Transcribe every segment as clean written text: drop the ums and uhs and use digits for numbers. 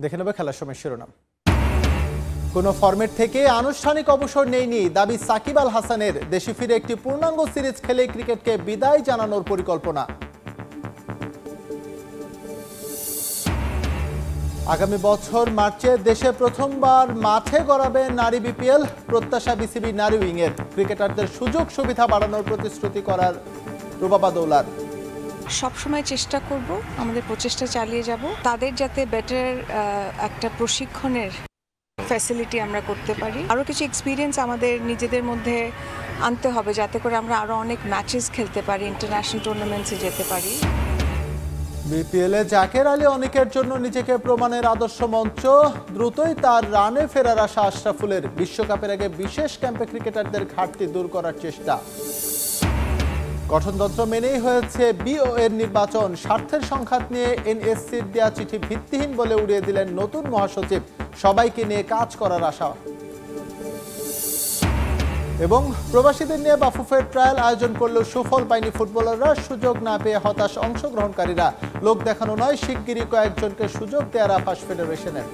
দেখে নেবে খেলার সময় শিরোনাম। কোনো ফরম্যাট থেকে আনুষ্ঠানিক অবসর নেয়নি দাবি সাকিব আল হাসানের। দেশে ফিরে একটি পূর্ণাঙ্গ সিরিজ খেলে ক্রিকেটকে বিদায় জানানোর পরিকল্পনা। আগামী বছর মার্চে দেশে প্রথমবার মাঠে গড়াবে নারী বিপিএল, প্রত্যাশা বিসিবি নারী উইংয়ের। ক্রিকেটারদের সুযোগ সুবিধা বাড়ানোর প্রতিশ্রুতি করার রুবাবা দৌলার। সবসময় চেষ্টা করব, আমাদের প্রচেষ্টা চালিয়ে যাব, তাদের যাতে বেটার একটা প্রশিক্ষণের ফ্যাসিলিটি আমরা করতে পারি। আরও কিছু এক্সপিরিয়েন্স আমাদের নিজেদের মধ্যে আনতে হবে যাতে করে আমরা আরও অনেক ম্যাচেস খেলতে পারি, ইন্টারন্যাশনাল টুর্নামেন্টসে যেতে পারি। বিপিএলে জাকের আলী অনেকের জন্য নিজেকে প্রমাণের আদর্শ মঞ্চ। দ্রুতই তার রানে ফেরার আশা আশরাফুলের। বিশ্বকাপের আগে বিশেষ ক্যাম্পে ক্রিকেটারদের ঘাটতি দূর করার চেষ্টা। গঠনতন্ত্র মেনেই হয়েছে বিওএর নির্বাচন। স্বার্থের সংঘাত নিয়ে এনএসসির দেয়া চিঠি ভিত্তিহীন বলে উড়িয়ে দিলেন নতুন মহাসচিব। সবাইকে নিয়ে কাজ করার আশা। এবং প্রবাসীদের নিয়ে বাফুফের ট্রায়াল আয়োজন করলেও সুফল পায়নি ফুটবলাররা। সুযোগ না পেয়ে হতাশ অংশগ্রহণকারীরা। লোক দেখানো নয়, শিগগিরই কয়েকজনকে সুযোগ দেওয়ার আভাস ফেডারেশনের।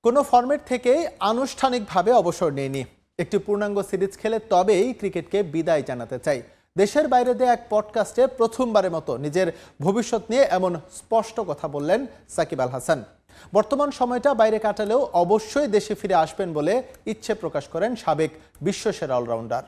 কোনো ফরম্যাট থেকেই আনুষ্ঠানিকভাবে অবসর নেয়নি। একটি পূর্ণাঙ্গ সিরিজ খেলে তবেই ক্রিকেটকে বিদায় জানাতে চাই। দেশের বাইরে দেয়া এক পডকাস্টে প্রথমবারের মতো নিজের ভবিষ্যৎ নিয়ে এমন স্পষ্ট কথা বললেন সাকিব আল হাসান। বর্তমান সময়টা বাইরে কাটালেও অবশ্যই দেশে ফিরে আসবেন বলে ইচ্ছে প্রকাশ করেন সাবেক বিশ্বসেরা অলরাউন্ডার।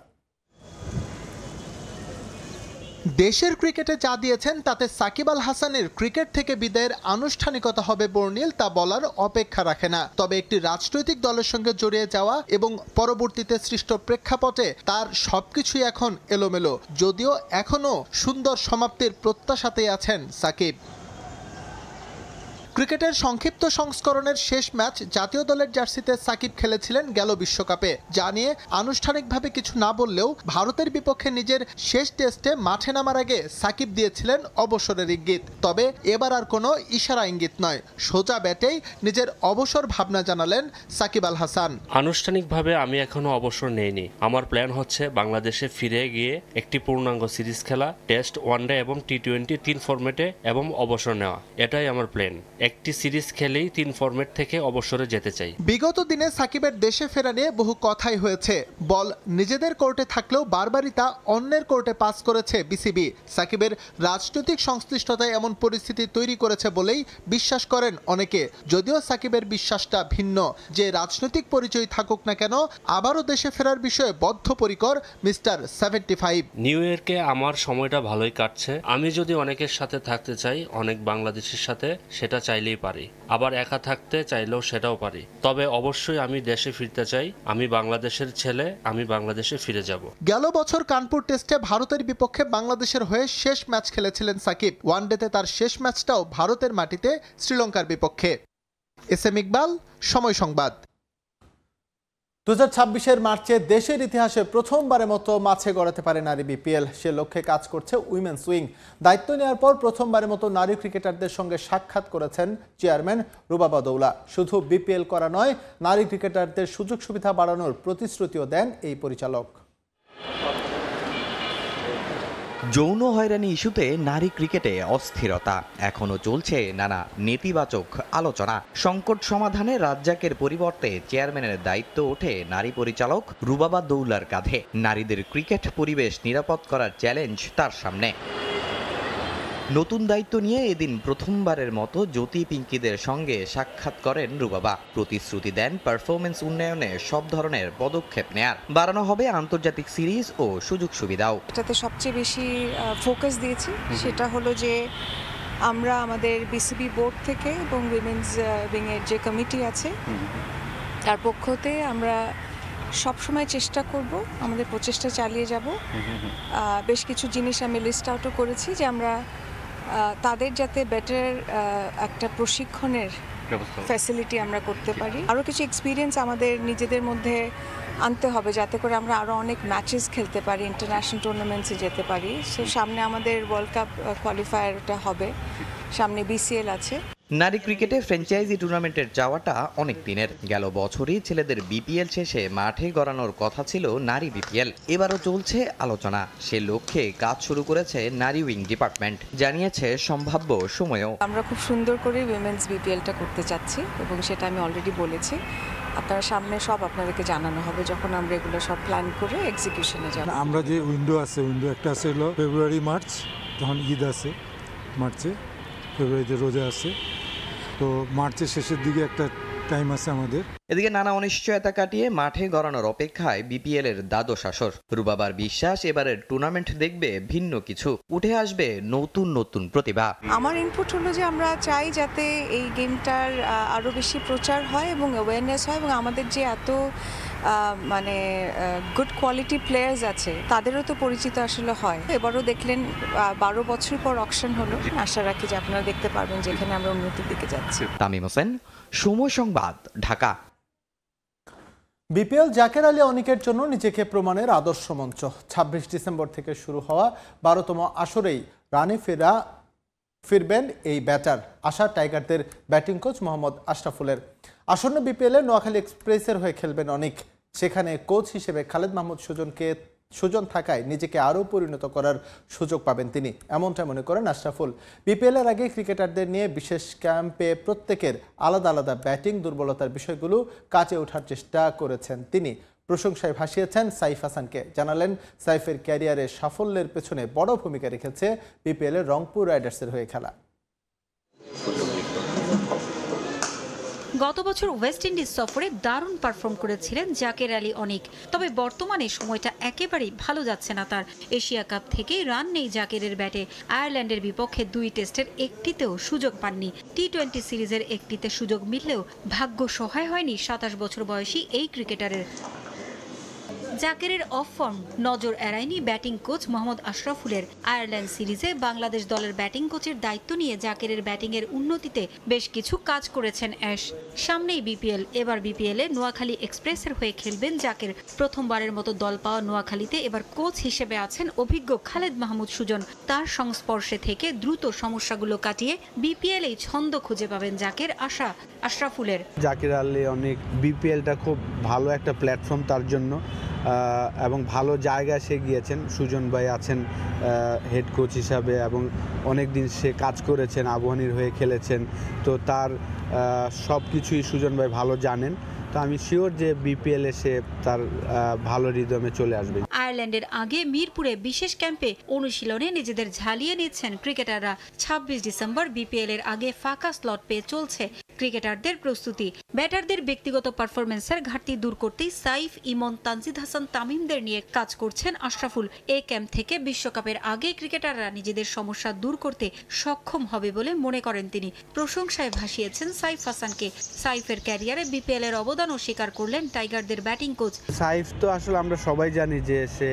দেশের ক্রিকেটে যা দিয়েছেন তাতে সাকিব আল হাসানের ক্রিকেট থেকে বিদায়ের আনুষ্ঠানিকতা হবে বর্ণিল তা বলার অপেক্ষা রাখে না। তবে একটি রাজনৈতিক দলের সঙ্গে জড়িয়ে যাওয়া এবং পরবর্তীতে সৃষ্ট প্রেক্ষাপটে তার সবকিছুই এখন এলোমেলো, যদিও এখনও সুন্দর সমাপ্তির প্রত্যাশাতেই আছেন সাকিব। ক্রিকেটের সংক্ষিপ্ত সংস্করণের শেষ ম্যাচ জাতীয় দলের জার্সিতে সাকিব খেলেছিলেন গেল বিশ্বকাপে। যা নিয়ে আনুষ্ঠানিকভাবে কিছু না বললেও ভারতের বিপক্ষে নিজের শেষ টেস্টে মাঠে নামার আগে সাকিব দিয়েছিলেন অবসরের ইঙ্গিত। তবে এবার আর কোনো ইশারা ইঙ্গিত নয়, সোজা ব্যাটেই নিজের অবসর ভাবনা জানালেন সাকিব আল হাসান। আনুষ্ঠানিকভাবে আমি এখনো অবসর নেইনি। আমার প্ল্যান হচ্ছে বাংলাদেশে ফিরে গিয়ে একটি পূর্ণাঙ্গ সিরিজ খেলা, টেস্ট, ওয়ানডে এবং টি-20 3 ফরম্যাটে এবং অবসর নেওয়া। এটাই আমার প্ল্যান। একটি সিরিজ খেলেই 3 ফরম্যাট থেকে অবসরে যেতে চাই। বিগত দিনে সাকিবের দেশে ফেরা নিয়ে বহু কথাই হয়েছে। বল নিজেদের কোর্টে থাকলেও বারবারই তা অন্যের কোর্টে পাস করেছে বিসিবি। সাকিবের রাজনৈতিক সংশ্লিষ্টতায় এমন পরিস্থিতি তৈরি করেছে বলেই বিশ্বাস করেন অনেকে। যদিও সাকিবের বিশ্বাসটা ভিন্ন, যে রাজনৈতিক পরিচয় থাকুক না কেন আবারও দেশে ফেরার বিষয়ে বদ্ধপরিকর মিস্টার 75। নিউ ইয়র্কে আমার সময়টা ভালোই কাটছে। আমি যদি অনেকের সাথে থাকতে চাই, অনেক বাংলাদেশের সাথে, সেটা চাইলেই পারি। আবার একা থাকতে চাইলেও সেটাও পারি। তবে অবশ্যই আমি দেশে ফিরতে চাই। আমি বাংলাদেশের ছেলে, আমি বাংলাদেশে ফিরে যাব। গেল বছর কানপুর টেস্টে ভারতের বিপক্ষে বাংলাদেশের হয়ে শেষ ম্যাচ খেলেছিলেন সাকিব। ওয়ানডেতে তার শেষ ম্যাচটাও ভারতের মাটিতে শ্রীলঙ্কার বিপক্ষে। এস এম ইকবাল, সময় সংবাদ। 2026-এর মার্চে দেশের ইতিহাসে প্রথমবারের মতো মাঠে গড়াতে পারে নারী বিপিএল। সে লক্ষ্যে কাজ করছে উইমেন্স উইং। দায়িত্ব নেওয়ার পর প্রথমবারের মতো নারী ক্রিকেটারদের সঙ্গে সাক্ষাৎ করেছেন চেয়ারম্যান রুবাবা দৌলা। শুধু বিপিএল করা নয়, নারী ক্রিকেটারদের সুযোগ সুবিধা বাড়ানোর প্রতিশ্রুতিও দেন এই পরিচালক। যৌন হয়রানি ইস্যুতে নারী ক্রিকেটে অস্থিরতা। এখনও চলছে নানা নেতিবাচক আলোচনা। সংকট সমাধানে রাজ্জাকের পরিবর্তে চেয়ারম্যানের দায়িত্ব ওঠে নারী পরিচালক রুবাবা দৌলার কাঁধে। নারীদের ক্রিকেট পরিবেশ নিরাপদ করার চ্যালেঞ্জ তার সামনে। নতুন দায়িত্ব নিয়ে এদিন প্রথমবারের মতো জ্যোতি পিঙ্কিদের সঙ্গে সাক্ষাৎ করেন রুবাবা। প্রতিশ্রুতি দেন পারফরমেন্স উন্নয়নে সব ধরনের পদক্ষেপ নেয়ার। বাড়ানো হবে আন্তর্জাতিক সিরিজ ও সুযোগ সুবিধাও। এটাতে সবচেয়ে বেশি ফোকাস দিয়েছি সেটা হলো যে আমরা আমাদের বিসিবি বোর্ড থেকে এবং উইমেন্স উইংয়ের যে কমিটি আছে তার পক্ষতে আমরা সবসময় চেষ্টা করব, আমাদের প্রচেষ্টা চালিয়ে যাব। বেশ কিছু জিনিস আমি লিস্ট আউটও করেছি যে আমরা তাদের যাতে বেটার একটা প্রশিক্ষণের ফ্যাসিলিটি আমরা করতে পারি। আরও কিছু এক্সপিরিয়েন্স আমাদের নিজেদের মধ্যে আনতে হবে যাতে করে আমরা আরও অনেক ম্যাচেস খেলতে পারি, ইন্টারন্যাশনাল টুর্নামেন্টসে যেতে পারি। সো সামনে আমাদের ওয়ার্ল্ড কাপ কোয়ালিফায়ারটা হবে, সামনে বিসিএল আছে। নারী ক্রিকেটে ফ্র্যাঞ্চাইজি টুর্নামেন্টের চাওয়াটা অনেক দিনের। গেল বছরই ছেলেদের বিপিএল শেষে মাঠে গড়ানোর কথা ছিল নারী বিপিএল। এবারও চলছে আলোচনা। সে লক্ষ্যে কাজ শুরু করেছে নারী উইং ডিপার্টমেন্ট, জানিয়েছে সম্ভাব্য সময়েও। আমরা খুব সুন্দর করে উইমেন্স বিপিএলটা করতে চাচ্ছি এবং সেটা আমি অলরেডি বলেছি। আপনার সামনে সব আপনাদেরকে জানানো হবে যখন আমরা এগুলো সব প্ল্যান করে এক্সিকিউশনে যাব। আমরা যে উইন্ডো একটা আছে হলো ফেব্রুয়ারি মার্চ, যখন ঈদ আছে মার্চে, ফেব্রুয়ারিতে রোজা আছে, তো মার্চের শেষের দিকে একটা টাইম আছে আমাদের। এদিকে নানা অনিশ্চয়তা কাটিয়ে মাঠে গড়ানোর অপেক্ষায় বিপিএল এর দ্বাদশ আসর। রুবাবার বিশ্বাস, এবারের টুর্নামেন্ট দেখবে ভিন্ন কিছু, উঠে আসবে নতুন নতুন প্রতিভা। আমার ইনপুট হলো যে আমরা চাই যাতে এই গেমটার আরও বেশি প্রচার হয় এবং অ্যাওয়ারনেস হয় এবং আমাদের যে এত মানে গুড কোয়ালিটি প্লেয়ার্স আছে তাদেরও তো পরিচিত আসলে হয়। এবারও দেখলেন 12 বছর পর অকশন হলো। আশা রাখি যে আপনারা দেখতে পারবেন যেখানে আমরা উন্নতির দিকে যাচ্ছি। তামিম হোসেন, সময় সংবাদ, ঢাকা। বিপিএল জাকের আলী অনিকের জন্য নিজেকে প্রমাণের আদর্শ মঞ্চ। 26 ডিসেম্বর থেকে শুরু হওয়া 12তম আসরেই রানে ফিরবেন এই ব্যাটার। আশা টাইগারদের ব্যাটিং কোচ মোহাম্মদ আশরাফুলের। আসন্ন বিপিএলে নোয়াখালী এক্সপ্রেসের হয়ে খেলবেন অনিক। সেখানে কোচ হিসেবে খালেদ মাহমুদ সুজন থাকায় নিজেকে আরও পরিণত করার সুযোগ পাবেন তিনি, এমনটা মনে করেন আশরাফুল। বিপিএলের আগে ক্রিকেটারদের নিয়ে বিশেষ ক্যাম্পে প্রত্যেকের আলাদা আলাদা ব্যাটিং দুর্বলতার বিষয়গুলো কাজে ওঠার চেষ্টা করেছেন তিনি। প্রশংসায় ভাসিয়েছেন সাইফ হাসানকে। জানালেন সাইফের ক্যারিয়ারে সাফল্যের পেছনে বড় ভূমিকা রেখেছে বিপিএলের রংপুর রাইডার্সের হয়ে খেলা। গত বছর ওয়েস্ট ইন্ডিজ সফরে দারুণ পারফর্ম করেছিলেন জাকের আলী অনিক। তবে বর্তমানে সময়টা একেবারেই ভালো যাচ্ছে না তার। এশিয়া কাপ থেকে রান নেই জাকেরের ব্যাটে। আয়ারল্যান্ডের বিপক্ষে 2 টেস্টের একটিতেও সুযোগ পাননি। টি-20 সিরিজের একটিতে সুযোগ মিললেও ভাগ্য সহায় হয়নি 27 বছর বয়সী এই ক্রিকেটারের। জাকেরের অফ ফর্ম নজর এড়ায়নি ব্যাটিং কোচ মোহাম্মদ আশরাফুলের। আয়ারল্যান্ড সিরিজে বাংলাদেশ দলের ব্যাটিং কোচের দায়িত্ব নিয়ে জাকেরের ব্যাটিংয়ের উন্নতিতে বেশ কিছু কাজ করেছেন অ্যাশ। সামনেই বিপিএল। এবার বিপিএলে নোয়াখালী এক্সপ্রেসের হয়ে খেলবেন জাকের। প্রথমবারের মতো দল পাওয়া নোয়াখালীতে এবার কোচ হিসেবে আছেন অভিজ্ঞ খালেদ মাহমুদ সুজন। তার সংস্পর্শে থেকে দ্রুত সমস্যাগুলো কাটিয়ে বিপিএলেই ছন্দ খুঁজে পাবেন জাকের। আশা আশরাফুলের। জাকের আলী অনেক বিপিএলটা খুব ভালো একটা প্ল্যাটফর্ম তার জন্য এবং ভালো জায়গায় সে গিয়েছেন। সুজন ভাই আছেন হেড কোচ হিসাবে এবং অনেক দিন সে কাজ করেছেন, আবাহনীর হয়ে খেলেছেন, তো তার সব কিছুই সুজন ভাই ভালো জানেন। তো আমি শিওর যে বিপিএল এসে তার ভালো রিদমে চলে আসবে। আয়ারল্যান্ডের আগে মিরপুরে বিশেষ ক্যাম্পে অনুশীলনে নিজেদের ঝালিয়ে নিচ্ছেন ক্রিকেটাররা। 26 ডিসেম্বর বিপিএল এর আগে ফাঁকা স্লট পেয়ে চলছে ক্রিকেটারদের প্রস্তুতি। ব্যাটারদের ব্যক্তিগত পারফরমেন্সের ঘাটতি দূর করতেই সাইফ, ইমন, তানজিদ হাসান, তামিমদের নিয়ে কাজ করছেন আশরাফুল। এই ক্যাম্প থেকে বিশ্বকাপের আগে ক্রিকেটাররা নিজেদের সমস্যা দূর করতে সক্ষম হবে বলে মনে করেন তিনি। প্রশংসায় ভাসিয়েছেন সাইফ হাসানকে। সাইফের ক্যারিয়ারে বিপিএল এর অবদানও স্বীকার করলেন টাইগারদের ব্যাটিং কোচ। সাইফ তো আসলে আমরা সবাই জানি যে সে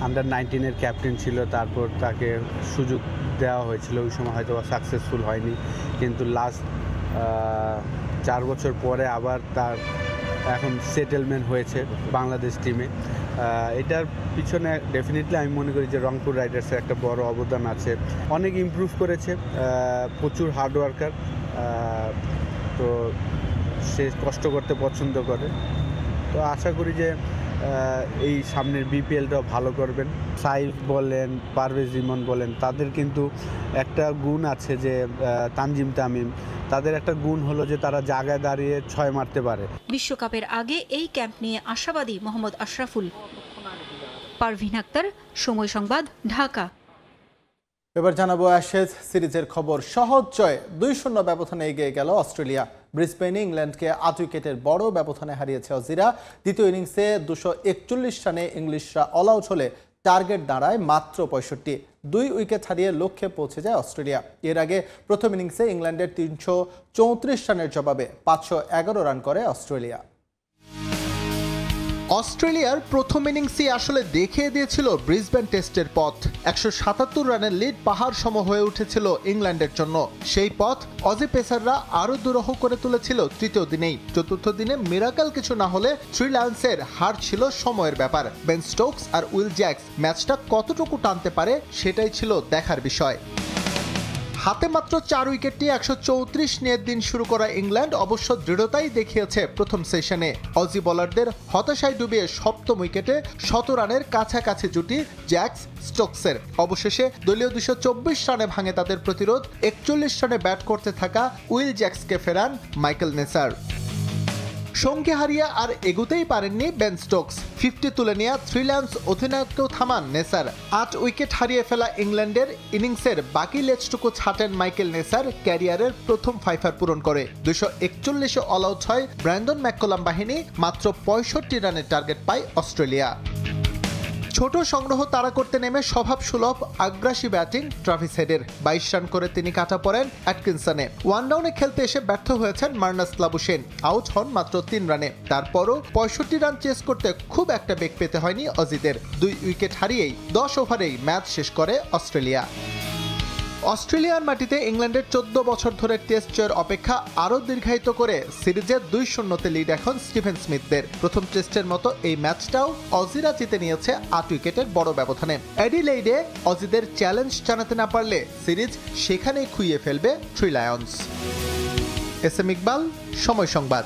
আন্ডার 19-এর ক্যাপ্টেন ছিল, তারপর তাকে সুযোগ দেওয়া হয়েছিল, ওই সময় হয়তো সাকসেসফুল হয়নি, কিন্তু লাস্ট 4 বছর পরে আবার তার এখন সেটেলমেন্ট হয়েছে বাংলাদেশ টিমে। এটার পিছনে ডেফিনেটলি আমি মনে করি যে রংপুর রাইডার্সের একটা বড় অবদান আছে। অনেক ইমপ্রুভ করেছে, প্রচুর হার্ড ওয়ার্কার, তো সে কষ্ট করতে পছন্দ করে। তো আশা করি যে এই সামনের বিপিএলটাও ভালো করবেন। সাইফ বলেন, পারভেজ ইমন বলেন, তাদের কিন্তু একটা গুণ আছে যে তানজিম, তামিম, তাদের একটা গুণ হলো যে তারা জায়গায় দাঁড়িয়ে 6 মারতে পারে। বিশ্বকাপের আগে এই ক্যাম্প নিয়ে আশাবাদী মোহাম্মদ আশরাফুল। পারভিন আক্তার, সময় সংবাদ, ঢাকা। এবার জানাবো অ্যাশেজ সিরিজের খবর। সহজ জয়ে 2-0 ব্যবধানে এগিয়ে গেল অস্ট্রেলিয়া। ব্রিসবেনে ইংল্যান্ডকে 8 উইকেটের বড় ব্যবধানে হারিয়েছে অজিরা। দ্বিতীয় ইনিংসে 241 রানে ইংলিশরা অল আউট হলে টার্গেট দাঁড়ায় মাত্র 65। 2 উইকেট হারিয়ে লক্ষ্যে পৌঁছে যায় অস্ট্রেলিয়া। এর আগে প্রথম ইনিংসে ইংল্যান্ডের 334 রানের জবাবে 511 রান করে অস্ট্রেলিয়া। অস্ট্রেলিয়ার প্রথম ইনিংসই আসলে দেখিয়ে দিয়েছিল ব্রিসবেন টেস্টের পথ। 177 রানের লিড পাহাড় সম হয়ে উঠেছিল ইংল্যান্ডের জন্য। সেই পথ অজি পেসাররা আরও দুরূহ করে তুলেছিল তৃতীয় দিনেই। চতুর্থ দিনে মিরাকেল কিছু না হলে 3 লায়ন্সের হার ছিল সময়ের ব্যাপার। বেন স্টোকস আর উইল জ্যাক্স ম্যাচটা কতটুকু টানতে পারে সেটাই ছিল দেখার বিষয়। হাতে মাত্র 4 উইকেট নিয়ে 134 নিয়ে দিন শুরু করা ইংল্যান্ড অবশ্য দৃঢ়তাই দেখিয়েছে প্রথম সেশনে। অজি বোলারদের হতাশায় ডুবিয়ে সপ্তম উইকেটে 100 রানের কাছাকাছি জুটি জ্যাক্স স্টোকসের। অবশেষে দলীয় 224 রানে ভাঙে তাদের প্রতিরোধ। 41 রানে ব্যাট করতে থাকা উইল জ্যাক্সকে ফেরান মাইকেল নেসার। সঙ্গী হারিয়ে আর এগুতেই পারেননি বেন স্টোকস। 50 তুলে নেওয়া 3 লায়ন্স অধিনায়ককেও থামান নেসার। 8 উইকেট হারিয়ে ফেলা ইংল্যান্ডের ইনিংসের বাকি লেজটুকু ছাটেন মাইকেল নেসার। ক্যারিয়ারের প্রথম ফাইফার পূরণ করে 241-এ অল আউট হয় ব্র্যান্ডন ম্যাককালাম বাহিনী। মাত্র 65 রানের টার্গেট পায় অস্ট্রেলিয়া। ছোট সংগ্রহ তাড়া করতে নেমে স্বভাব সুলভ আগ্রাসী ব্যাটিং ট্রাভিস হেডের। 22 রান করে তিনি কাটা পড়েন অ্যাটকিনসনে। ওয়ান ডাউনে খেলতে এসে ব্যর্থ হয়েছেন মার্নাস লাবুশেন। আউট হন মাত্র 3 রানে। তারপরও 65 রান চেস করতে খুব একটা বেগ পেতে হয়নি অজিদের। 2 উইকেট হারিয়েই 10 ওভারেই ম্যাচ শেষ করে অস্ট্রেলিয়া। অস্ট্রেলিয়ার মাটিতে ইংল্যান্ডের 14 বছর ধরে টেস্ট জয়ের অপেক্ষা আরও দীর্ঘায়িত করে সিরিজে 2-0-তে লিড এখন স্টিভেন স্মিথদের। প্রথম টেস্টের মতো এই ম্যাচটাও অজিরা জিতে নিয়েছে 8 উইকেটের বড় ব্যবধানে। অ্যাডিলেইডে অজিদের চ্যালেঞ্জ জানাতে না পারলে সিরিজ সেখানেই খুইয়ে ফেলবে 3 লায়ন্স। এস এম ইকবাল, সময় সংবাদ।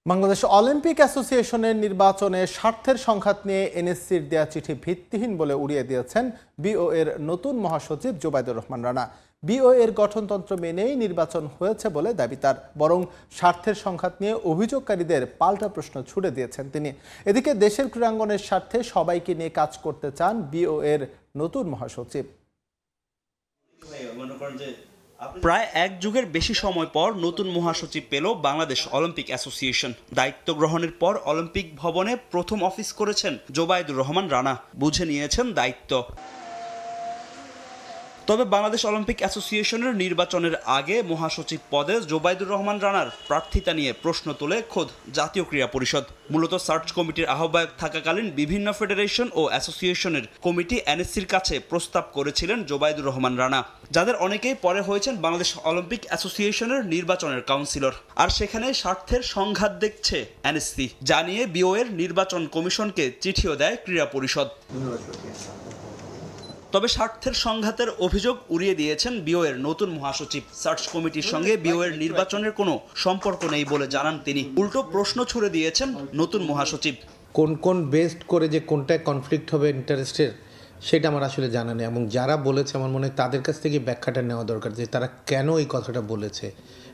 বাংলাদেশ অলিম্পিক অ্যাসোসিয়েশনের নির্বাচনে স্বার্থের সংঘাত নিয়ে এনএসসির দেয়া চিঠি ভিত্তিহীন বলে উড়িয়ে দিয়েছেন বিওএর নতুন মহাসচিব জোবাইদুর রহমান রানা। বিওএর গঠনতন্ত্র মেনেই নির্বাচন হয়েছে বলে দাবি তার, বরং স্বার্থের সংঘাত নিয়ে অভিযোগকারীদের পাল্টা প্রশ্ন ছুড়ে দিয়েছেন তিনি। এদিকে দেশের ক্রীড়াঙ্গনের স্বার্থে সবাইকে নিয়ে কাজ করতে চান বিওএর নতুন মহাসচিব। প্রায় 1 যুগের বেশি সময় পর নতুন মহাসচিব পেল বাংলাদেশ অলিম্পিক অ্যাসোসিয়েশন। দায়িত্ব গ্রহণের পর অলিম্পিক ভবনে প্রথম অফিস করেছেন জোবাইদুর রহমান রানা। বুঝে নিয়েছেন দায়িত্ব। তবে বাংলাদেশ অলিম্পিক অ্যাসোসিয়েশনের নির্বাচনের আগে মহাসচিব পদে জোবাইদুর রহমান রানার প্রার্থিতা নিয়ে প্রশ্ন তোলে খোদ জাতীয় ক্রীড়া পরিষদ। মূলত সার্চ কমিটির আহ্বায়ক থাকাকালীন বিভিন্ন ফেডারেশন ও অ্যাসোসিয়েশনের কমিটি এনএসসির কাছে প্রস্তাব করেছিলেন জোবাইদুর রহমান রানা, যাদের অনেকেই পরে হয়েছেন বাংলাদেশ অলিম্পিক অ্যাসোসিয়েশনের নির্বাচনের কাউন্সিলর। আর সেখানে স্বার্থের সংঘাত দেখছে এনএসসি, জানিয়ে বিওএর নির্বাচন কমিশনকে চিঠিও দেয় ক্রীড়া পরিষদ। তবে স্বার্থের সংঘাতের অভিযোগ উড়িয়ে দিয়েছেন বিওএর নতুন মহাসচিব। সার্চ কমিটির সঙ্গে বিওএর নির্বাচনের কোনো সম্পর্ক নেই বলে জানান তিনি। উল্টো প্রশ্ন ছুড়ে দিয়েছেন নতুন মহাসচিব। কোন বেসড করে যে কোনটায় কনফ্লিক্ট হবে ইন্টারেস্টের সেটা আমার আসলে জানা নেই, এবং যারা বলেছে আমার মনে হয় তাদের কাছ থেকে ব্যাখ্যাটা নেওয়া দরকার যে তারা কেন এই কথাটা বলেছে।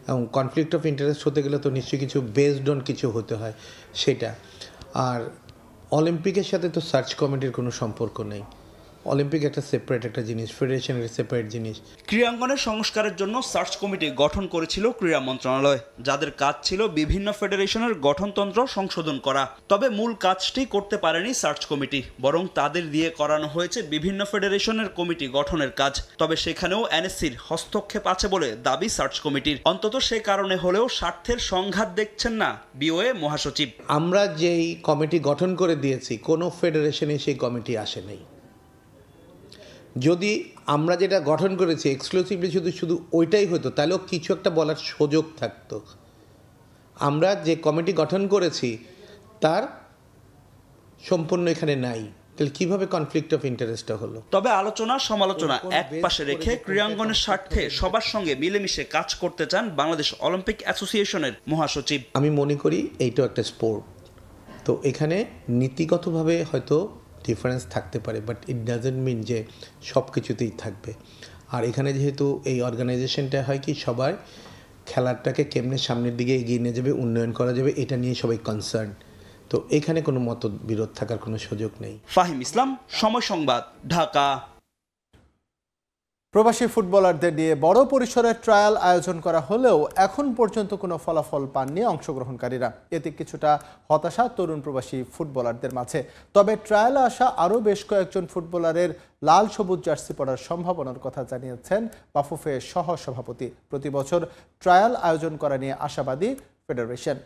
এবং কনফ্লিক্ট অফ ইন্টারেস্ট হতে গেলে তো নিশ্চয়ই কিছু বেসড অন কিছু হতে হয় সেটা। আর অলিম্পিকের সাথে তো সার্চ কমিটির কোনো সম্পর্ক নেই। অলিম্পিক একটা সেপারেট একটা জিনিস, ফেডারেশনের সেপারেট জিনিস। ক্রীড়াঙ্গনের সংস্কারের জন্য সার্চ কমিটি গঠন করেছিল ক্রীড়া মন্ত্রণালয়, যাদের কাজ ছিল বিভিন্ন ফেডারেশনের গঠনতন্ত্র সংশোধন করা। তবে মূল কাজটি করতে পারেনি সার্চ কমিটি, বরং তাদের দিয়ে করানো হয়েছে বিভিন্ন ফেডারেশনের কমিটি গঠনের কাজ। তবে সেখানেও এনএসসির হস্তক্ষেপ আছে বলে দাবি সার্চ কমিটির। অন্তত সে কারণে হলেও স্বার্থের সংঘাত দেখছেন না বিওএ মহাসচিব। আমরা যেই কমিটি গঠন করে দিয়েছি কোনো ফেডারেশনে সেই কমিটি আসে নাই। যদি আমরা যেটা গঠন করেছি এক্সক্লুসিভলি শুধু ওইটাই হতো তাহলেও কিছু একটা বলার সুযোগ থাকতো। আমরা যে কমিটি গঠন করেছি তার সম্পূর্ণ এখানে নাই, তাহলে কিভাবে কনফ্লিক্ট অফ ইন্টারেস্টটা হলো? তবে আলোচনা সমালোচনা এক পাশে রেখে ক্রীড়াঙ্গনের স্বার্থে সবার সঙ্গে মিলেমিশে কাজ করতে চান বাংলাদেশ অলিম্পিক অ্যাসোসিয়েশনের মহাসচিব। আমি মনে করি এইটাও একটা স্পোর্ট, তো এখানে নীতিগতভাবে হয়তো ডিফারেন্স থাকতে পারে, বাট ইট ডাজন্ট মিন যে সব কিছুতেই থাকবে। আর এখানে যেহেতু এই অর্গানাইজেশনটা হয় কি সবাই খেলাটাকে কেমনে সামনের দিকে এগিয়ে নিয়ে যাবে, উন্নয়ন করা যাবে, এটা নিয়ে সবাই কনসার্ন। তো এখানে কোনো মতবিরোধ থাকার কোনো সুযোগ নেই। ফাহিম ইসলাম, সময় সংবাদ, ঢাকা। প্রবাসী ফুটবলারদের নিয়ে বড় পরিসরে ট্রায়াল আয়োজন করা হলেও এখন পর্যন্ত কোনো ফলাফল পাননি অংশগ্রহণকারীরা। এতে কিছুটা হতাশা তরুণ প্রবাসী ফুটবলারদের মাঝে। তবে ট্রায়ালে আসা আরও বেশ কয়েকজন ফুটবলারের লাল সবুজ জার্সি পরার সম্ভাবনার কথা জানিয়েছেন বাফুফে সহ সভাপতি। প্রতি বছর ট্রায়াল আয়োজন করা নিয়ে আশাবাদী ফেডারেশন।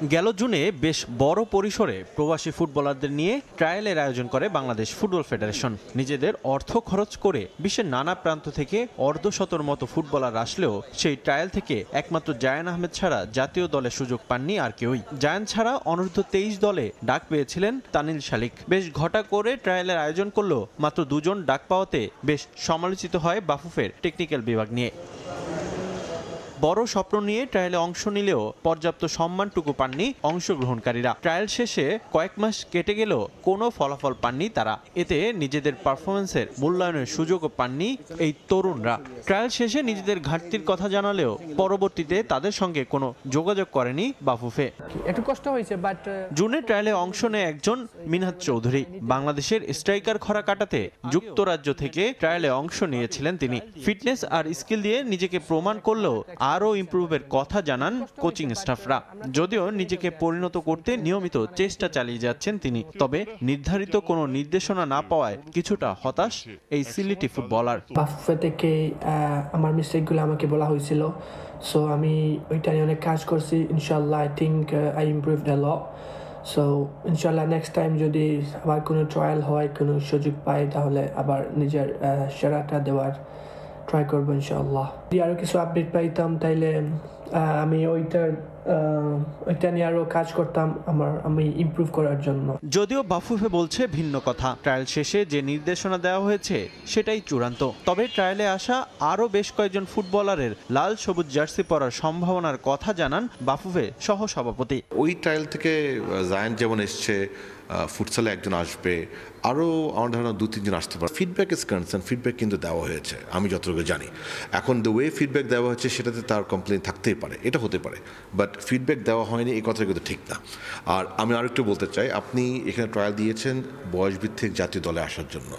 গেল জুনে বেশ বড় পরিসরে প্রবাসী ফুটবলারদের নিয়ে ট্রায়ালের আয়োজন করে বাংলাদেশ ফুটবল ফেডারেশন। নিজেদের অর্থ খরচ করে বিশ্বের নানা প্রান্ত থেকে অর্ধশতর মতো ফুটবলার আসলেও সেই ট্রায়াল থেকে একমাত্র জায়ান আহমেদ ছাড়া জাতীয় দলে সুযোগ পাননি আর কেউই। জায়ান ছাড়া অনূর্ধ্ব 23 দলে ডাক পেয়েছিলেন তানিল শালিক। বেশ ঘটা করে ট্রায়ালের আয়োজন করলেও মাত্র 2 জন ডাক পাওয়াতে বেশ সমালোচিত হয় বাফুফের টেকনিক্যাল বিভাগ নিয়ে। বড় স্বপ্ন নিয়ে ট্রায়ালে অংশ নিলেও পর্যাপ্ত সম্মানটুকু পাননি অংশগ্রহণকারীরা। ট্রায়াল শেষে কয়েক মাস কেটে গেলেও কোনো ফলাফল পাননি তারা। এতে নিজেদের পারফরমেন্সের মূল্যায়নের সুযোগও পাননি এই তরুণরা। ট্রায়াল শেষে নিজেদের ঘাটতির কথা জানালেও পরবর্তীতে তাদের সঙ্গে কোনো যোগাযোগ করেনি বাফুফে। একটু কষ্ট হয়েছে, বাট জুনে ট্রায়ালে অংশ নেয় একজন মিনহাজ চৌধুরী। বাংলাদেশের স্ট্রাইকার খরা কাটাতে যুক্তরাজ্য থেকে ট্রায়ালে অংশ নিয়েছিলেন তিনি। ফিটনেস আর স্কিল দিয়ে নিজেকে প্রমাণ করলেও আরও ইমপ্রুভের কথা জানান কোচিং স্টাফরা। যদিও নিজেকে পরিণত করতে নিয়মিত চেষ্টা চালিয়ে যাচ্ছেন তিনি, তবে নির্ধারিত কোনো নির্দেশনা না পাওয়ায় কিছুটা হতাশ এই সিলেটি ফুটবলার। বাফুফে থেকে আমার মিস্টেকগুলো আমাকে বলা হয়েছিল, সো আমি ওইটা নিয়ে অনেক কাজ করছি। ইনশাল্লাহ I think I improved a lot. So ইনশাল্লাহ নেক্সট টাইম যদি আবার কোনো ট্রায়াল হয়, কোনো সুযোগ পাই, তাহলে আবার নিজের সেরাটা দেওয়ার ট্রাই করবো ইনশাআল্লাহ। যদি আরও কিছু আপডেট পাইতাম তাইলে আমি ওইটা নিয়ে আরও কাজ করতাম আমি ইমপ্রুভ করার জন্য। যদিও বাফুফে বলছে ভিন্ন কথা। ট্রায়াল শেষে যে নির্দেশনা দেওয়া হয়েছে সেটাই চূড়ান্ত। তবে ট্রায়ালে আসা আরও বেশ কয়েকজন ফুটবলারের লাল সবুজ জার্সি পরার সম্ভাবনার কথা জানান বাফুফে সহ সভাপতি। ওই ট্রায়াল থেকে জায়ান যেমন এসছে, ফুটসালে একজন আসবে, আরও আমার ধারণা 2-3 জন আসতে পারে। ফিডব্যাক ইজ কনসার্ন, ফিডব্যাক কিন্তু দেওয়া হয়েছে আমি যতটুকু জানি। এখন দ্য ওয়ে ফিডব্যাক দেওয়া হয়েছে সেটাতে তার কমপ্লেন থাকতেই পারে, এটা হতে পারে, বাট ফিডব্যাক দেওয়া হয়নি এই কথাটা কিন্তু ঠিক না। আর আমি আরেকটু বলতে চাই, আপনি এখানে ট্রায়াল দিয়েছেন বয়সভিত্তিক জাতীয় দলে আসার জন্য,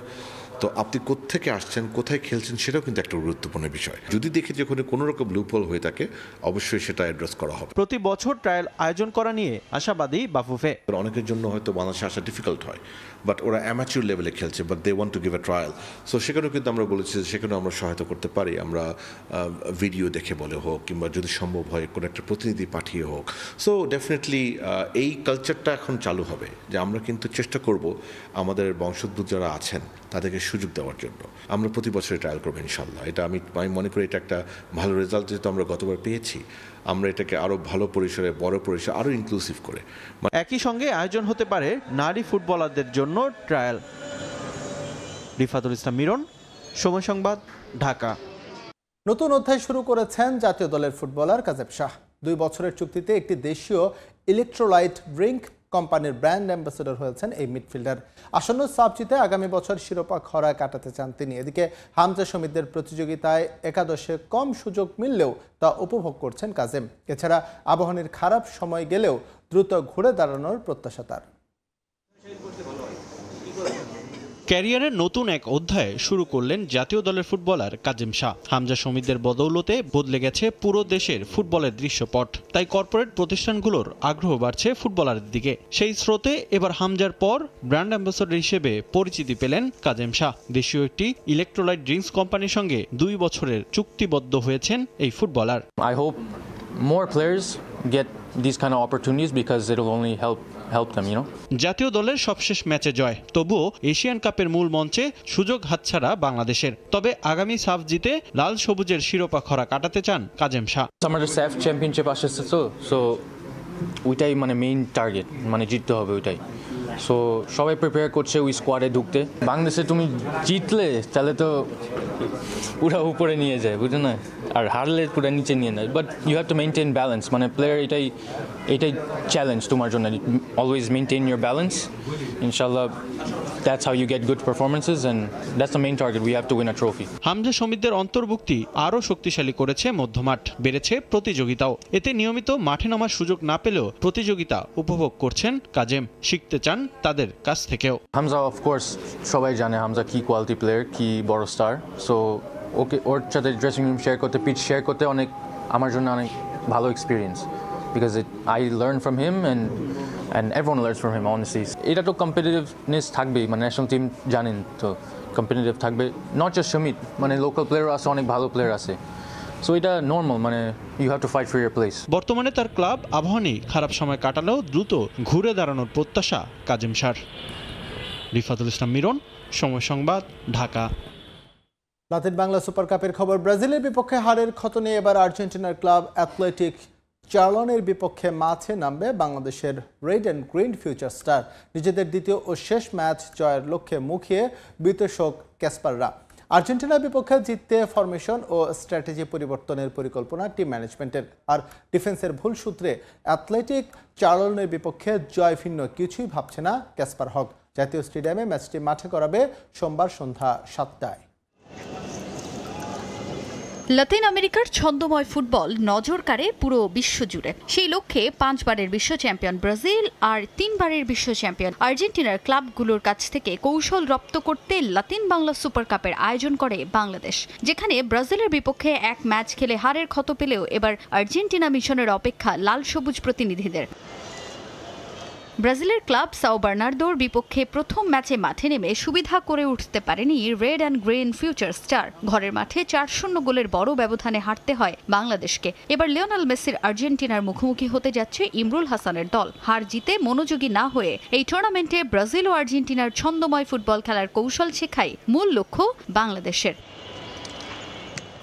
তো আপনি কোত্থেকে আসছেন, কোথায় খেলছেন, সেটাও কিন্তু একটা গুরুত্বপূর্ণ বিষয়। যদি দেখি যে কোনো রকম লুপহোল হয়ে থাকে, অবশ্যই সেটা অ্যাড্রেস করা হবে। প্রতি বছর ট্রায়াল আয়োজন করা নিয়ে আশাবাদী বাফুফে। অনেকের জন্য হয়তো বাংলাদেশে আসা ডিফিকাল্ট হয়, বাট ওরা অ্যামাচুর লেভেলে খেলছে, but they want to give a trial. So সেখানেও কিন্তু আমরা বলেছি যে সেখানেও আমরা সহায়তা করতে পারি। আমরা ভিডিও দেখে বলে হোক, কিংবা যদি সম্ভব হয় কোনো একটা প্রতিনিধি পাঠিয়ে হোক। সো ডেফিনেটলি এই কালচারটা এখন চালু হবে যে আমরা কিন্তু চেষ্টা করব আমাদের বংশোদ্ভূত যারা আছেন তাদেরকে সুযোগ দেওয়ার জন্য। আমরা প্রতি বছরে ট্রায়াল করবো ইনশাল্লাহ। এটা আমি মনে করি এটা একটা ভালো রেজাল্ট যেহেতু আমরা গতবার পেয়েছি, আমরা এটাকে আরও ভালো পরিসরে, বড় পরিসরে, আরও ইনক্লুসিভ করে। একই সঙ্গে আয়োজন হতে পারে নারী ফুটবলারদের জন্য ট্রায়াল। রিফাতুল ইসলাম মিরন, সময় সংবাদ, ঢাকা। নতুন অধ্যায় শুরু করেছেন জাতীয় দলের ফুটবলার কাজেম শাহ। 2 বছরের চুক্তিতে একটি দেশীয় ইলেকট্রোলাইট ড্রিঙ্ক কোম্পানির ব্র্যান্ড অ্যাম্বাসেডর হয়েছেন এই মিডফিল্ডার। আসন্ন সাবজিতে আগামী বছর শিরোপা খরা কাটাতে চান তিনি। এদিকে হামজা সমিতদের প্রতিযোগিতায় একাদশে কম সুযোগ মিললেও তা উপভোগ করছেন কাজেম। এছাড়া আবাহনীর খারাপ সময় গেলেও দ্রুত ঘুরে দাঁড়ানোর প্রত্যাশা তার। ক্যারিয়ারের নতুন এক অধ্যায় শুরু করলেন জাতীয় দলের ফুটবলার কাজেম শাহ। হামজা সমিতদের বদৌলতে বদলে গেছে পুরো দেশের ফুটবলের দৃশ্যপট। তাই কর্পোরেট প্রতিষ্ঠানগুলোর আগ্রহ বাড়ছে ফুটবলারদের দিকে। সেই স্রোতে এবার হামজার পর ব্র্যান্ড অ্যাম্বাসেডর হিসেবে পরিচিতি পেলেন কাজেম শাহ। দেশীয় একটি ইলেকট্রোলাইট ড্রিঙ্কস কোম্পানির সঙ্গে 2 বছরের চুক্তিবদ্ধ হয়েছেন এই footballer. I hope more players get these kind of opportunities because it'll only help them, you know. জাতীয় দলের সবশেষ ম্যাচে জয়, তবুও এশিয়ান কাপের মূল মঞ্চে সুযোগ হাতছাড়া বাংলাদেশের। তবে আগামী সাফ জিতে লাল সবুজের শিরোপা খরা কাটাতে চান কাজেম শাহ। আমাদের সাফ চ্যাম্পিয়নশিপ আসছে, সো ওইটাই মানে মেইন টার্গেট, মানে জিততে হবে ওইটাই। সো সবাই প্রিপেয়ার করছে ওই স্কোয়াডে ঢুকতে। বাংলাদেশে তুমি জিতলে তাহলে তো পুরা উপরে নিয়ে যায়, বুঝলে না, আর হারলে পুরা নিচে নিয়ে নেয়। But you have to maintain balance, মানে প্লেয়ার এটাই চ্যালেঞ্জ তোমার জন্য। Always maintain your balance. ইনশাল্লাহ that's how you get good performances and that's the main target. We have to win a trophy. Hamza সমিতদের অন্তর্ভুক্তি আরও শক্তিশালী করেছে মধ্যমাঠ, বেড়েছে প্রতিযোগিতাও। এতে নিয়মিত মাঠে নামার সুযোগ না পেলেও প্রতিযোগিতা উপভোগ করছেন কাজেম। শিখতে চান তাদের কাছ থেকেও। হামজা অফ কোর্স সবাই জানে হামজা কি কোয়ালিটি প্লেয়ার, কি বড় স্টার। সো ওকে ওর সাথে ড্রেসিং রুম শেয়ার করতে, পিচ শেয়ার করতে আমার জন্য অনেক ভালো experience, because I learn from him and everyone learns from him honestly. এটা তো কম্পিটিটিভনেস থাকবেই, মানে ন্যাশনাল টিম জানেন তো কম্পিটিটিভ থাকবে। নট জাস্ট সমিত, মানে লোকাল প্লেয়ার আছে, অনেক ভালো প্লেয়ার আছে। সো এটা নর্মাল, মানে you have to fight for your place. বর্তমানে তার ক্লাব আবাহনী খারাপ সময় কাটালেও দ্রুত ঘুরে দাঁড়ানোর প্রত্যাশা কাজেম শাহর। রিফাতুল ইসলাম মিরন, সময় সংবাদ, ঢাকা। লাতিন বাংলা সুপার কাপের খবর। ব্রাজিলের বিপক্ষে হারের ক্ষত নিয়ে এবার আর্জেন্টিনার ক্লাব অ্যাথলেটিক চার্লনের বিপক্ষে মাঠে নামবে বাংলাদেশের red and green future star. নিজেদের দ্বিতীয় ও শেষ ম্যাচ জয়ের লক্ষ্যে মুখিয়ে বিতর্ষক ক্যাসপাররা। আর্জেন্টিনার বিপক্ষে জিততে ফরমেশন ও স্ট্র্যাটেজি পরিবর্তনের পরিকল্পনা টিম ম্যানেজমেন্টের। আর ডিফেন্সের ভুল সূত্রে অ্যাথলেটিক চার্লনের বিপক্ষে জয় ভিন্ন কিছুই ভাবছে না ক্যাসপার হক। জাতীয় স্টেডিয়ামে ম্যাচটি মাঠে করাবে সোমবার সন্ধ্যা 7টায়। লাতিন আমেরিকার ছন্দময় ফুটবল নজর কাড়ে পুরো বিশ্বজুড়ে। সেই লক্ষ্যে 5 বারের বিশ্ব চ্যাম্পিয়ন ব্রাজিল আর 3 বারের বিশ্ব চ্যাম্পিয়ন আর্জেন্টিনার ক্লাবগুলোর কাছ থেকে কৌশল রপ্ত করতে লাতিন বাংলা সুপার কাপের আয়োজন করে বাংলাদেশ, যেখানে ব্রাজিলের বিপক্ষে এক ম্যাচ খেলে হারের ক্ষত পেলেও এবার আর্জেন্টিনা মিশনের অপেক্ষা লাল সবুজ প্রতিনিধিদের। ব্রাজিলের ক্লাব সাও বার্নার্দোর বিপক্ষে প্রথম ম্যাচে মাঠে নেমে সুবিধা করে উঠতে পারেনি red and green future star. ঘরের মাঠে 4-0 গোলের বড় ব্যবধানে হারতে হয় বাংলাদেশকে। এবার লিওনেল মেসির আর্জেন্টিনার মুখোমুখি হতে যাচ্ছে ইমরুল হাসানের দল। হার জিতে মনোযোগী না হয়ে এই টুর্নামেন্টে ব্রাজিল ও আর্জেন্টিনার ছন্দময় ফুটবল খেলার কৌশল শেখাই মূল লক্ষ্য বাংলাদেশের।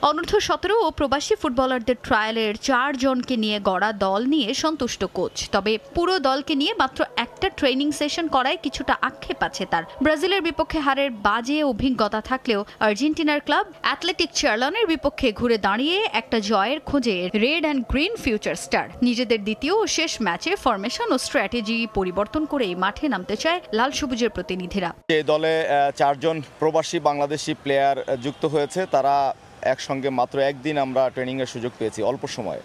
অনূর্ধ্ব-17 ও প্রবাসী ফুটবলারদের ট্রায়ালের 4 জনকে নিয়ে গড়া দল নিয়ে সন্তুষ্ট কোচ। তবে পুরো দলকে নিয়ে মাত্র একটা ট্রেনিং সেশন করায় কিছুটা আক্ষেপ আছে তার। ব্রাজিলের বিপক্ষে হারের বাজে অভিজ্ঞতা থাকলেও আর্জেন্টিনার ক্লাব অ্যাথলেটিক চার্লনের বিপক্ষে ঘুরে দাঁড়িয়ে একটা জয়ের খোঁজে red and green future star. নিজেদের দ্বিতীয় ও শেষ ম্যাচে ফরমেশন ও স্ট্র্যাটেজি পরিবর্তন করে মাঠে নামতে চায় লাল সবুজের প্রতিনিধিরা। এই দলে 4 জন প্রবাসী বাংলাদেশি প্লেয়ার যুক্ত হয়েছে। তারা একসঙ্গে মাত্র একদিন আমরা ট্রেনিংয়ের সুযোগ পেয়েছি অল্প সময়ে।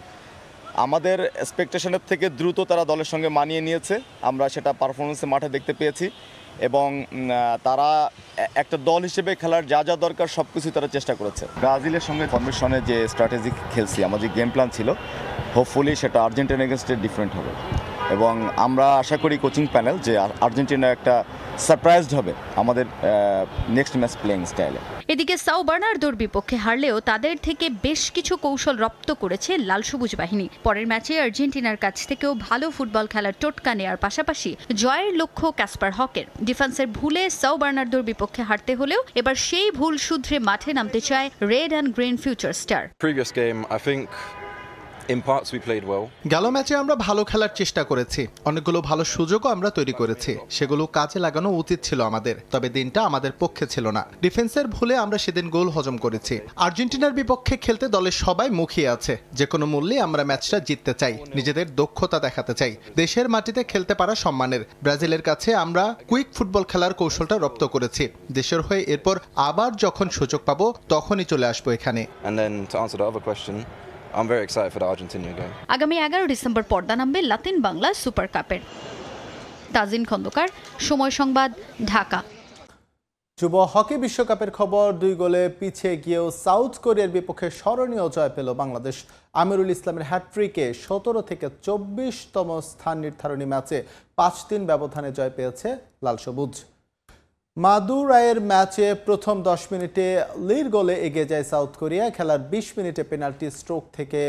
আমাদের এক্সপেকটেশনের থেকে দ্রুত তারা দলের সঙ্গে মানিয়ে নিয়েছে, আমরা সেটা পারফরমেন্সে মাঠে দেখতে পেয়েছি। এবং তারা একটা দল হিসেবে খেলার যা যা দরকার সব কিছুই তারা চেষ্টা করেছে। ব্রাজিলের সঙ্গে ফরমেশনে যে স্ট্র্যাটেজি খেলছি, আমার যে গেম প্ল্যান ছিল, হোপফুলি সেটা আর্জেন্টিনা এগেনস্টে ডিফারেন্ট হবে। এবং আমরা আশা করি কোচিং প্যানেল যে আর্জেন্টিনা একটা সারপ্রাইজড হবে আমাদের নেক্সট ম্যাচ প্লেইং স্টাইলে। এদিকে সাও বার্নার্দোর বিপক্ষে হারলেও তাদের থেকে বেশ কিছু কৌশল রপ্ত করেছে লাল সবুজ বাহিনী। পরের ম্যাচে আর্জেন্টিনার কাছ থেকেও ভালো ফুটবল খেলার টোটকা নেওয়ার পাশাপাশি জয়ের লক্ষ্য ক্যাসপার হকের। ডিফেন্সের ভুলে সাও বার্নার্দোর বিপক্ষে হারতে হলেও এবার সেই ভুল শুধরে মাঠে নামতে চায় red and green future star. গেল ম্যাচে আমরা ভালো খেলার চেষ্টা করেছি, অনেকগুলো ভালো সুযোগও আমরা তৈরি করেছি, সেগুলো কাজে লাগানো উচিত ছিল আমাদের, তবে দিনটা আমাদের পক্ষে ছিল না। ডিফেন্সের ভুলে আমরা সেদিন গোল হজম করেছি। আর্জেন্টিনার বিপক্ষে খেলতে দলের সবাই মুখিয়ে আছে, যে কোনো মূল্যে আমরা ম্যাচটা জিততে চাই, নিজেদের দক্ষতা দেখাতে চাই। দেশের মাটিতে খেলতে পারা সম্মানের। ব্রাজিলের কাছে আমরা কুইক ফুটবল খেলার কৌশলটা রপ্ত করেছি দেশের হয়ে। এরপর আবার যখন সুযোগ পাবো তখনই চলে আসবো এখানে। I'm very excited for the Argentina game. আগামী 11 ডিসেম্বর পর্দা নামবে লাতিন বাংলা সুপার কাপের। তাজিন খন্দকার, সময় সংবাদ, ঢাকা। যুব হকি বিশ্বকাপের খবর। 2 গোলে পিছিয়ে গিয়েও সাউথ কোরিয়ার বিপক্ষে স্মরণীয় জয় পেল বাংলাদেশ। আমিরুল ইসলামের হ্যাটট্রিকে 17 থেকে 24তম স্থান নির্ধারণী ম্যাচে 5-3 ব্যবধানে জয় পেয়েছে লাল সবুজ। মাদুরাইয়ের ম্যাচে প্রথম 10 মিনিটে লিড গোলে এগিয়ে যায় সাউথ কোরিয়া। খেলার 20 মিনিটে পেনাল্টি স্ট্রোক থেকে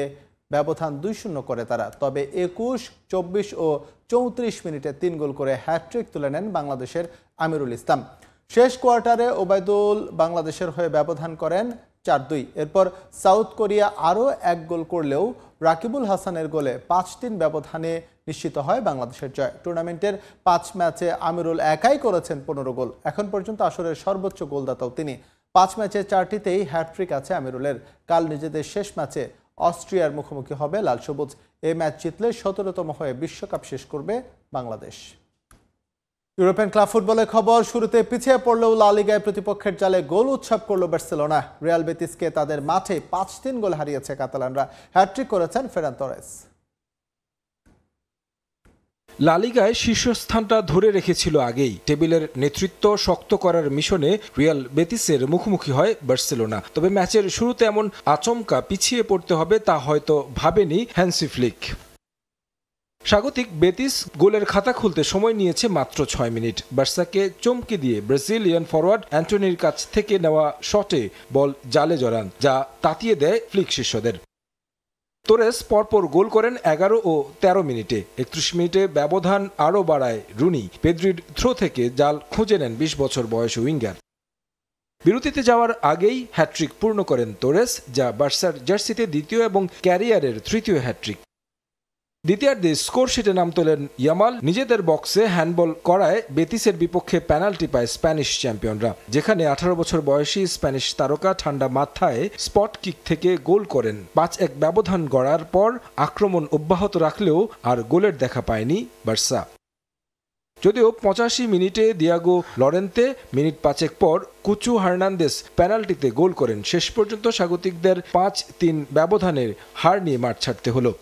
ব্যবধান 2-0 করে তারা। তবে 21, 24 ও 34 মিনিটে 3 গোল করে হ্যাটট্রিক তুলে নেন বাংলাদেশের আমিরুল ইসলাম। শেষ কোয়ার্টারে ওবায়দুল বাংলাদেশের হয়ে ব্যবধান করেন 4-2। এরপর সাউথ কোরিয়া আরও 1 গোল করলেও রাকিবুল হাসানের গোলে 5-3 ব্যবধানে নিশ্চিত হয় বাংলাদেশের জয়। টুর্নামেন্টের 5 ম্যাচে আমিরুল একাই করেছেন 15 গোল। এখন পর্যন্ত আসরের সর্বোচ্চ গোলদাতাও তিনি। 5 ম্যাচে 4টিতেই হ্যাটট্রিক আছে আমিরুলের। কাল নিজেদের শেষ ম্যাচে অস্ট্রিয়ার মুখোমুখি হবে লাল সবুজ। এই ম্যাচ জিতলে 17তম হয়ে বিশ্বকাপ শেষ করবে বাংলাদেশ। ইউরোপিয়ান ক্লাব ফুটবলের খবর। শুরুতে পিছিয়ে পড়লেও লা লিগায় প্রতিপক্ষের জালে গোল উৎসব করল বার্সেলোনা। রিয়াল বেতিসকে তাদের মাঠে 5-3 গোল হারিয়েছে কাতালানরা। হ্যাটট্রিক করেছেন ফেরান তোরেস। লা লিগায় শীর্ষস্থানটা ধরে রেখেছিল আগেই। টেবিলের নেতৃত্ব শক্ত করার মিশনে রিয়াল বেতিসের মুখোমুখি হয় বার্সেলোনা। তবে ম্যাচের শুরুতে এমন আচমকা পিছিয়ে পড়তে হবে তা হয়তো ভাবেনি হ্যান্সি ফ্লিক। স্বাগতিক বেতিস গোলের খাতা খুলতে সময় নিয়েছে মাত্র 6 মিনিট। বার্সাকে চমকে দিয়ে ব্রাজিলিয়ান ফরওয়ার্ড অ্যান্টনির কাছ থেকে নেওয়া শটে বল জালে জড়ান, যা তাতিয়ে দেয় ফ্লিক শিষ্যদের। তোরেস পরপর গোল করেন 11 ও 13 মিনিটে। 31 মিনিটে ব্যবধান আরও বাড়ায় রুনি। পেদ্রির থ্রো থেকে জাল খুঁজে নেন 20 বছর বয়সী উইঙ্গার। বিরতিতে যাওয়ার আগেই হ্যাট্রিক পূর্ণ করেন তোরেস, যা বার্সার জার্সিতে দ্বিতীয় এবং ক্যারিয়ারের তৃতীয় হ্যাট্রিক। দ্বিতীয়ার্ধে স্কোর শিটে নাম তোলেন ইয়ামাল। নিজেদের বক্সে হ্যান্ডবল করায় বেতিসের বিপক্ষে পেনাল্টি পায় স্প্যানিশ চ্যাম্পিয়নরা, যেখানে 18 বছর বয়সী স্প্যানিশ তারকা ঠান্ডা মাথায় স্পট কিক থেকে গোল করেন। 5-1 ব্যবধান গড়ার পর আক্রমণ অব্যাহত রাখলেও আর গোলের দেখা পায়নি বার্সা। যদিও 85 মিনিটে দিয়াগো লরেন্তে, মিনিট 5 পর কুচু হার্নান্দেস পেনাল্টিতে গোল করেন। শেষ পর্যন্ত স্বাগতিকদের 5-3 ব্যবধানের হার নিয়ে মাঠ ছাড়তে হলো।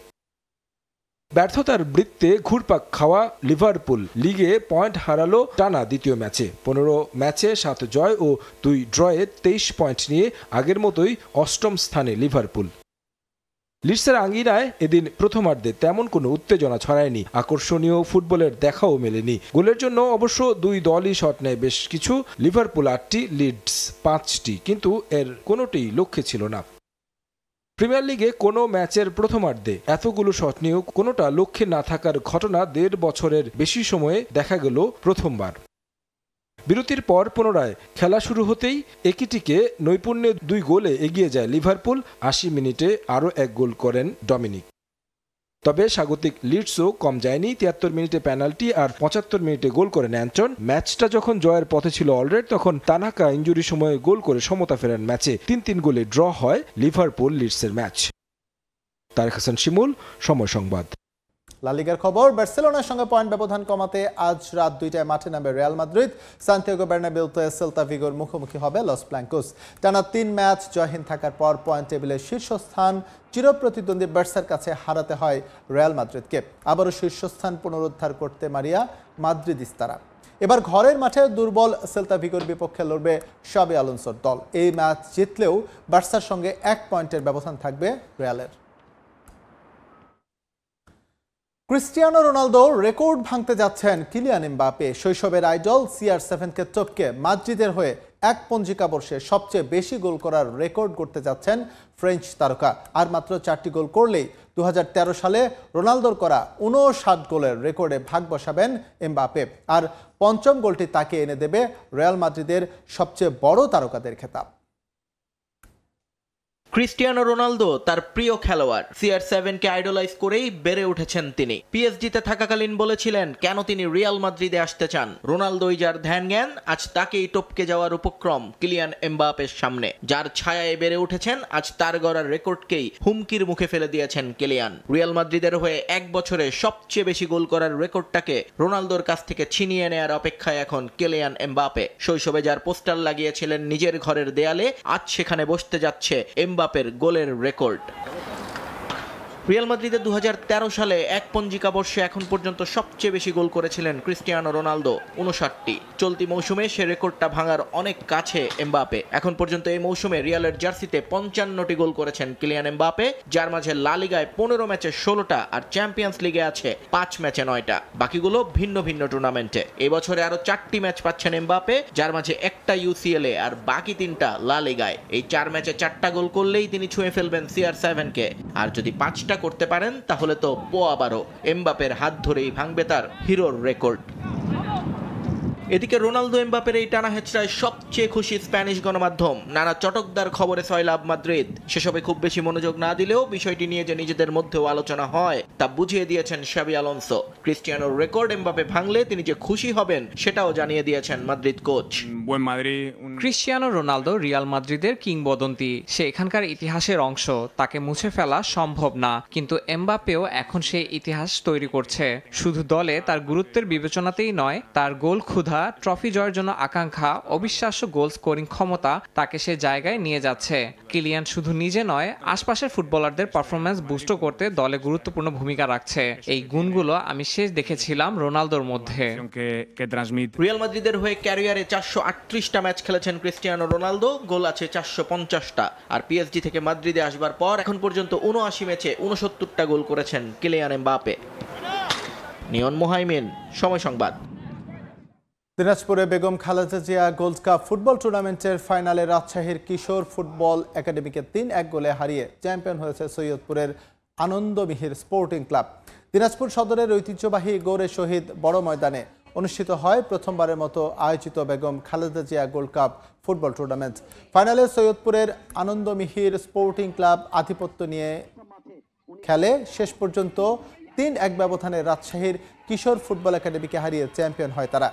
ব্যর্থতার বৃত্তে ঘুরপাক খাওয়া লিভারপুল লিগে পয়েন্ট হারালো টানা দ্বিতীয় ম্যাচে। 15 ম্যাচে 7 জয় ও 2 ড্রয়ে 23 পয়েন্ট নিয়ে আগের মতোই অষ্টম স্থানে লিভারপুল। লিডসের আঙ্গিনায় এদিন প্রথমার্ধে তেমন কোনো উত্তেজনা ছড়ায়নি, আকর্ষণীয় ফুটবলের দেখাও মেলেনি। গোলের জন্য অবশ্য দুই দলই শট নেয় বেশ কিছু। লিভারপুল 8টি, লিডস 5টি, কিন্তু এর কোনোটিই লক্ষ্যে ছিল না। প্রিমিয়ার লিগে কোনো ম্যাচের প্রথমার্ধে এতগুলো শট নিয়েও কোনোটা লক্ষ্যে না থাকার ঘটনা 1.5 বছরের বেশি সময়ে দেখা গেল প্রথমবার। বিরতির পর পুনরায় খেলা শুরু হতেই একিটিকে নৈপুণ্যে 2 গোলে এগিয়ে যায় লিভারপুল। 80 মিনিটে আরও 1 গোল করেন ডমিনিক। তবে স্বাগতিক লিডসও কম যায়নি। 73 মিনিটে পেনাল্টি আর 75 মিনিটে গোল করেন অ্যান্টন। ম্যাচটা যখন জয়ের পথে ছিল অলরেডি, তখন তানাকা ইনজুরি সময়ে গোল করে সমতা ফেরান ম্যাচে। 3-3 গোলে ড্র হয় লিভারপুল লিডসের ম্যাচ। তারেক হাসান শিমুল, সময় সংবাদ। লা লিগার খবর, বার্সেলোনার সঙ্গে পয়েন্ট ব্যবধান কমাতে আজ রাত 2টায় মাঠে নামবে রিয়াল মাদ্রিদ। সান্তিয়াগো বার্নাবেউতে সেল্তা ভিগোর মুখোমুখি হবে লস ব্ল্যাঙ্কোস। টানা 3 ম্যাচ জয়হীন থাকার পর পয়েন্ট টেবিলের শীর্ষস্থান চিরপ্রতিদ্বন্দ্বী বার্সার কাছে হারাতে হয় রিয়াল মাদ্রিদকে। আবারও শীর্ষস্থান পুনরুদ্ধার করতে মারিয়া মাদ্রিদিস্তারা। এবার ঘরের মাঠে দুর্বল সেল্তা ভিগোর বিপক্ষে লড়বে শাবি আলোনসোর দল। এই ম্যাচ জিতলেও বার্সার সঙ্গে 1 পয়েন্টের ব্যবধান থাকবে রিয়ালের। ক্রিস্টিয়ানো রোনালদো রেকর্ড ভাঙতে যাচ্ছেন কিলিয়ান এমবাপে। শৈশবের আইডল CR7কে টপকে মাদ্রিদের হয়ে এক পঞ্জিকা বর্ষে সবচেয়ে বেশি গোল করার রেকর্ড করতে যাচ্ছেন ফ্রেঞ্চ তারকা। আর মাত্র 4টি গোল করলেই 2013 সালে রোনালদোর করা 59 গোলের রেকর্ডে ভাগ বসাবেন এমবাপে। আর 5ম গোলটি তাকে এনে দেবে রিয়াল মাদ্রিদের সবচেয়ে বড় তারকাদের খেতাব। ক্রিস্টিয়ানো রোনালদো তার প্রিয় খেলোয়াড়। CR7কে আইডলাইজ করেই বেড়ে উঠেছেন তিনি। পিএসজিতে থাকাকালীন বলেছিলেন কেন তিনি রিয়াল মাদ্রিদে আসতে চান। রোনালদোই যার ধ্যান জ্ঞান, আজ তাকেই টপকে যাওয়ার উপক্রম কিলিয়ান এমবাপের সামনে। যার ছায়ায় বেড়ে উঠেছেন, আজ তার গড়ার রেকর্ডকেই হুমকির মুখে ফেলে দিয়েছেন কিলিয়ান। রিয়াল মাদ্রিদের হয়ে 1 বছরে সবচেয়ে বেশি গোল করার রেকর্ডটাকে রোনালদোর কাছ থেকে ছিনিয়ে নেয়ার অপেক্ষায় এখন কিলিয়ান এমবাপে। শৈশবে যার পোস্টার লাগিয়েছিলেন নিজের ঘরের দেয়ালে, আজ সেখানে বসতে যাচ্ছে এমবাপের গোলের রেকর্ড। রিয়াল মাদ্রিদে 2013 সালে এক পঞ্জিকা বর্ষে এখন পর্যন্ত সবচেয়ে বেশি গোল করেছিলেন ক্রিস্টিয়ানো রোনালদো, 59টি। চলতি মৌসুমে সে রেকর্ডটা ভাঙার অনেক কাছে এমবাপে। এখন পর্যন্ত এই মৌসুমে রিয়ালের জার্সিতে 55টি গোল করেছেন কিলিয়ান এমবাপে, যার মাঝে লা লিগায় 15 ম্যাচে 16টা আর চ্যাম্পিয়ন্স লিগে আছে 5 ম্যাচে 9টা। বাকিগুলো ভিন্ন ভিন্ন টুর্নামেন্টে। এই বছরে আরো 4টি ম্যাচ পাচ্ছেন এমবাপে, যার মাঝে একটা UCL এ আর বাকি 3টা লা লিগায়। এই 4 ম্যাচে 4টা গোল করলেই তিনি ছুঁয়ে ফেলবেন CR7কে। আর যদি 5টা করতে পারেন তাহলে তো আবারও এমবাপের হাত ধরেই ভাঙবে তার হিরোর রেকর্ড। এদিকে রোনালদো এমবাপের এই টানা হেচড়ায় সবচেয়ে খুশি স্প্যানিশ গণমাধ্যম। নানা চটকদার খবরে সয়লাব মাদ্রিদ। সেসবে খুব বেশি মনোযোগ না দিলেও বিষয়টি নিয়ে যে নিজেদের মধ্যেও আলোচনা হয় তা বুঝিয়ে দিয়েছেন শাবি আলোনসো। ক্রিস্টিয়ানোর রেকর্ড এমবাপে ভাঙলে তিনি যে খুশি হবেন সেটাও জানিয়ে দিয়েছেন Madrid coach. Cristiano Ronaldo Real মাদ্রিদের কিংবদন্তি, সে এখানকার ইতিহাসের অংশ, তাকে মুছে ফেলা সম্ভব না। কিন্তু এমবাপেও এখন সেই ইতিহাস তৈরি করছে। শুধু দলে তার গুরুত্বের বিবেচনাতেই নয়, তার গোল ক্ষুধা, ট্রফি জয়ের জন্য আকাঙ্ক্ষা, অবিশ্বাস্য গোল স্কোরিং ক্ষমতা তাকে সে জায়গায় নিয়ে যাচ্ছে। কিলিয়ান শুধু নিজে নয়, আশপাশের ফুটবলারদের পারফরম্যান্স বুস্ট করতে দলে গুরুত্বপূর্ণ ভূমিকা রাখছে। এই গুণগুলো আমি শেষ দেখেছিলাম রোনালদোর মধ্যে। রিয়াল মাদ্রিদের হয়ে ক্যারিয়ারে 438টা ম্যাচ খেলেছেন ক্রিস্টিয়ানো রোনালদো, গোল আছে 450টা। আর পিএসজি থেকে মাদ্রিদে আসবার পর এখন পর্যন্ত 79 ম্যাচে 69টা গোল করেছেন কিলিয়ান এমবাপে। নিয়ন মোহাইমিন, সময় সংবাদ। দিনাজপুরে Begum Khaleda Zia gold cup football টুর্নামেন্টের ফাইনালে রাজশাহীর কিশোর ফুটবল একাডেমিকে 3-1 গোলে হারিয়ে চ্যাম্পিয়ন হয়েছে সৈয়দপুরের আনন্দমিহির স্পোর্টিং ক্লাব। দিনাজপুর সদরের ঐতিহ্যবাহী গৌরে শহীদ বড় ময়দানে অনুষ্ঠিত হয় প্রথমবারের মতো আয়োজিত Begum Khaleda Zia gold cup football tournament. ফাইনালে সৈয়দপুরের আনন্দমিহির স্পোর্টিং ক্লাব আধিপত্য নিয়ে খেলে শেষ পর্যন্ত 3-1 ব্যবধানে রাজশাহীর কিশোর ফুটবল একাডেমিকে হারিয়ে চ্যাম্পিয়ন হয় তারা।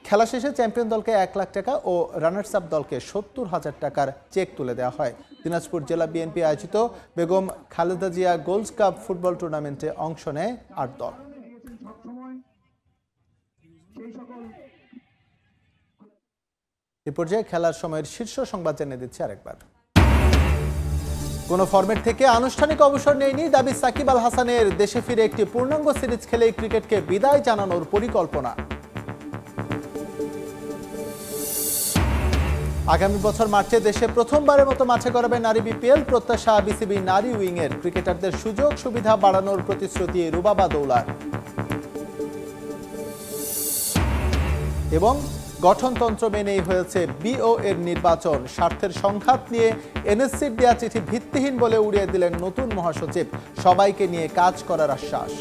খেলা শেষে চ্যাম্পিয়ন দলকে 1 লাখ টাকা ও রানার্স আপ দলকে 70,000 টাকার চেক তুলে দেওয়া হয়। দিনাজপুর জেলা বিএনপি আয়োজিত Begum Khaleda Zia gold cup football টুর্নামেন্টে অংশ নেয় 8 দল। এ পর্যায়ে খেলার সময়ের শীর্ষ সংবাদ জানিয়ে দিচ্ছি আরেকবার। কোন ফরম্যাট থেকে আনুষ্ঠানিক অবসর নেয়নি দাবি সাকিব আল হাসানের। দেশে ফিরে একটি পূর্ণাঙ্গ সিরিজ খেলে ক্রিকেটকে বিদায় জানানোর পরিকল্পনা। আগামী বছর মার্চে দেশে প্রথমবারের মতো মাঠে গড়াবে নারী বিপিএল, প্রত্যাশা বিসিবি নারী উইংয়ের। ক্রিকেটারদের সুযোগ সুবিধা বাড়ানোর প্রতিশ্রুতি রুবাবা দৌলার। এবং গঠনতন্ত্র মেনেই হয়েছে বিও এর নির্বাচন। স্বার্থের সংঘাত নিয়ে এনএসসির দেয়া চিঠি ভিত্তিহীন বলে উড়িয়ে দিলেন নতুন মহাসচিব। সবাইকে নিয়ে কাজ করার আশ্বাস।